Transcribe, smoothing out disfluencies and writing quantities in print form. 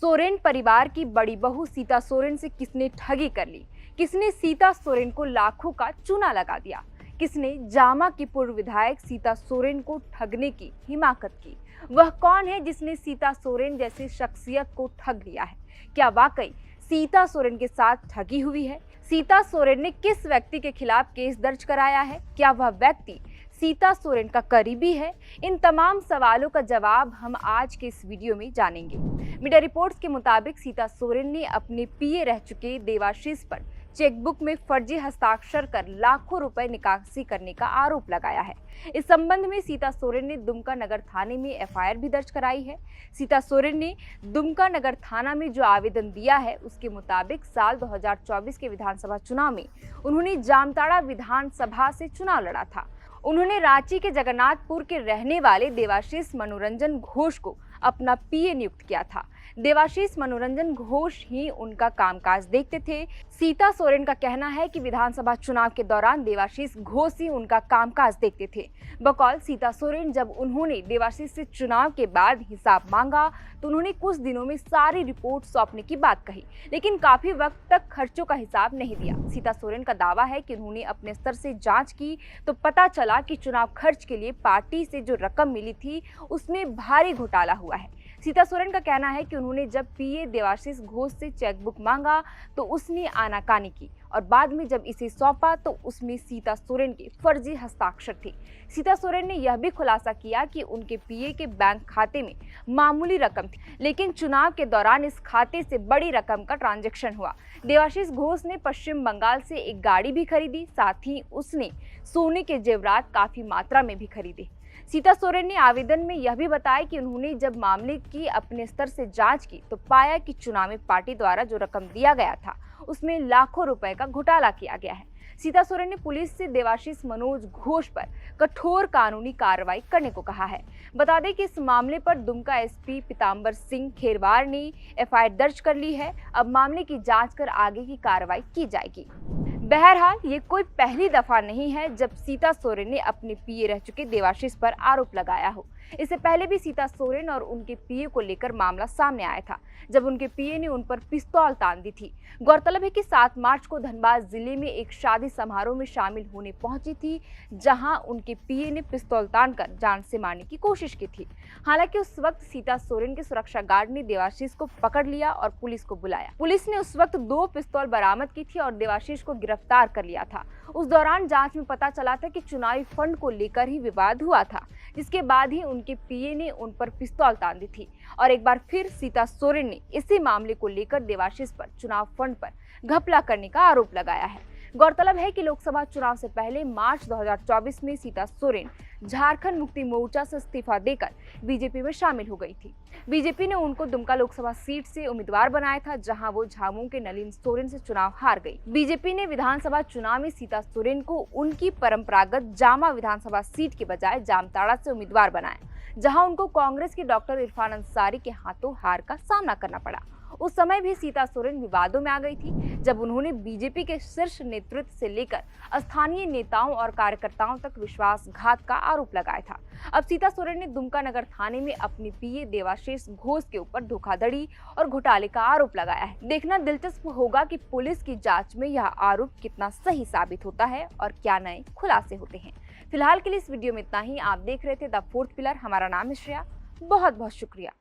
सोरेन परिवार की बड़ी बहू सीता सोरेन से किसने ठगी कर ली? किसने सीता सोरेन को लाखों का चूना लगा दिया? किसने जामा की पूर्व विधायक सीता सोरेन को ठगने की हिमाकत की? वह कौन है जिसने सीता सोरेन जैसी शख्सियत को ठग लिया है? क्या वाकई सीता सोरेन के साथ ठगी हुई है? सीता सोरेन ने किस व्यक्ति के खिलाफ केस दर्ज कराया है? क्या वह व्यक्ति सीता सोरेन का करीबी है? इन तमाम सवालों का जवाब हम आज के इस वीडियो में जानेंगे। मीडिया रिपोर्ट्स के मुताबिक सीता सोरेन ने अपने पीए रह चुके देवाशीष पर चेकबुक में फर्जी हस्ताक्षर कर लाखों रुपए निकासी करने का आरोप लगाया है। इस संबंध में सीता सोरेन ने दुमका नगर थाने में एफआईआर भी दर्ज कराई है। सीता सोरेन ने दुमका नगर थाना में जो आवेदन दिया है उसके मुताबिक साल 2024 के विधानसभा चुनाव में उन्होंने जामताड़ा विधानसभा से चुनाव लड़ा था। उन्होंने रांची के जगन्नाथपुर के रहने वाले देवाशीष मनोरंजन घोष को अपना पीए नियुक्त किया था। देवाशीष मनोरंजन घोष ही उनका कामकाज देखते थे। सीता सोरेन का कहना है कि विधानसभा चुनाव के दौरान देवाशीष घोष ही उनका कामकाज देखते थे। बकौल सीता सोरेन जब उन्होंने देवाशीष से चुनाव के बाद हिसाब मांगा तो उन्होंने कुछ दिनों में सारी रिपोर्ट सौंपने की बात कही, लेकिन काफी वक्त तक खर्चों का हिसाब नहीं दिया। सीता सोरेन का दावा है कि उन्होंने अपने स्तर से जांच की तो पता चला कि चुनाव खर्च के लिए पार्टी से जो रकम मिली थी उसमें भारी घोटाला हुआ है। सीता सोरेन का कहना है कि उन्होंने जब पीए देवाशीष घोष से चेकबुक मांगा तो उसने आनाकानी की और बाद में जब इसे सौंपा तो उसमें सीता सोरेन के फर्जी हस्ताक्षर थे। सीता सोरेन ने यह भी खुलासा किया कि उनके पीए के बैंक खाते में मामूली रकम थी, लेकिन चुनाव के दौरान इस खाते से बड़ी रकम का ट्रांजैक्शन हुआ। देवाशीष घोष ने पश्चिम बंगाल से एक गाड़ी भी खरीदी, साथ ही उसने सोने के जेवरात काफी मात्रा में भी खरीदे। सीता सोरेन ने आवेदन में यह भी बताया कि उन्होंने जब मामले की अपने स्तर से जांच की तो पाया कि चुनाव में पार्टी द्वारा जो रकम दिया गया था उसमें लाखों रुपए का घोटाला किया गया है। सीता सोरेन ने पुलिस से देवाशीष मनोज घोष पर कठोर कानूनी कार्रवाई करने को कहा है। बता दें कि इस मामले पर दुमका एसपी पीतांबर सिंह खेरवार ने एफआईआर दर्ज कर ली है। अब मामले की जांच कर आगे की कार्रवाई की जाएगी। बहरहाल ये कोई पहली दफा नहीं है जब सीता सोरेन ने अपने पीए रह चुके देवाशीष पर आरोप लगाया हो। इससे पहले भी सीता सोरेन और उनके पीए को लेकर मामला सामने आया था, जब उनके पीए ने उन पर पिस्तौल तान दी थी। गौरतलब है कि 7 मार्च को धनबाद जिले में एक शादी समारोह में शामिल होने पहुंची थी, जहां उनके पीए ने पिस्तौल तानकर जान से मारने की कोशिश की थी। हालांकि उस वक्त सीता सोरेन के सुरक्षा गार्ड ने देवाशीष को पकड़ लिया और पुलिस को बुलाया। पुलिस ने उस वक्त 2 पिस्तौल बरामद की थी और देवाशीष को गिरफ्तार कर लिया था। उस दौरान जांच में पता चला था कि चुनावी फंड को लेकर ही विवाद हुआ था, जिसके बाद ही उनके पीए ने उन पर पिस्तौल तान दी थी और एक बार फिर सीता सोरेन ने इसी मामले को लेकर देवाशीष पर चुनाव फंड पर घपला करने का आरोप लगाया है। गौरतलब है कि लोकसभा चुनाव से पहले मार्च 2024 में सीता सोरेन झारखंड मुक्ति मोर्चा से इस्तीफा देकर बीजेपी में शामिल हो गई थी। बीजेपी ने उनको दुमका लोकसभा सीट से उम्मीदवार बनाया था, जहां वो झामुमो के नलिन सोरेन से चुनाव हार गई। बीजेपी ने विधानसभा चुनाव में सीता सोरेन को उनकी परंपरागत जामा विधानसभा सीट के बजाय जामताड़ा से उम्मीदवार बनाया, जहां उनको कांग्रेस के डॉक्टर इरफान अंसारी के हाथों हार का सामना करना पड़ा। उस समय भी सीता सोरेन विवादों में आ गई थी, जब उन्होंने बीजेपी के शीर्ष नेतृत्व से लेकर स्थानीय नेताओं और कार्यकर्ताओं तक विश्वासघात का आरोप लगाया था। अब सीता सोरेन ने दुमका नगर थाने में अपने पीए देवाशीष घोष के ऊपर धोखाधड़ी और घोटाले का आरोप लगाया है। देखना दिलचस्प होगा कि पुलिस की जांच में यह आरोप कितना सही साबित होता है और क्या नए खुलासे होते हैं। फिलहाल के लिए इस वीडियो में इतना ही। आप देख रहे थे द फोर्थ पिलर। हमारा नाम है श्रेया। बहुत बहुत शुक्रिया।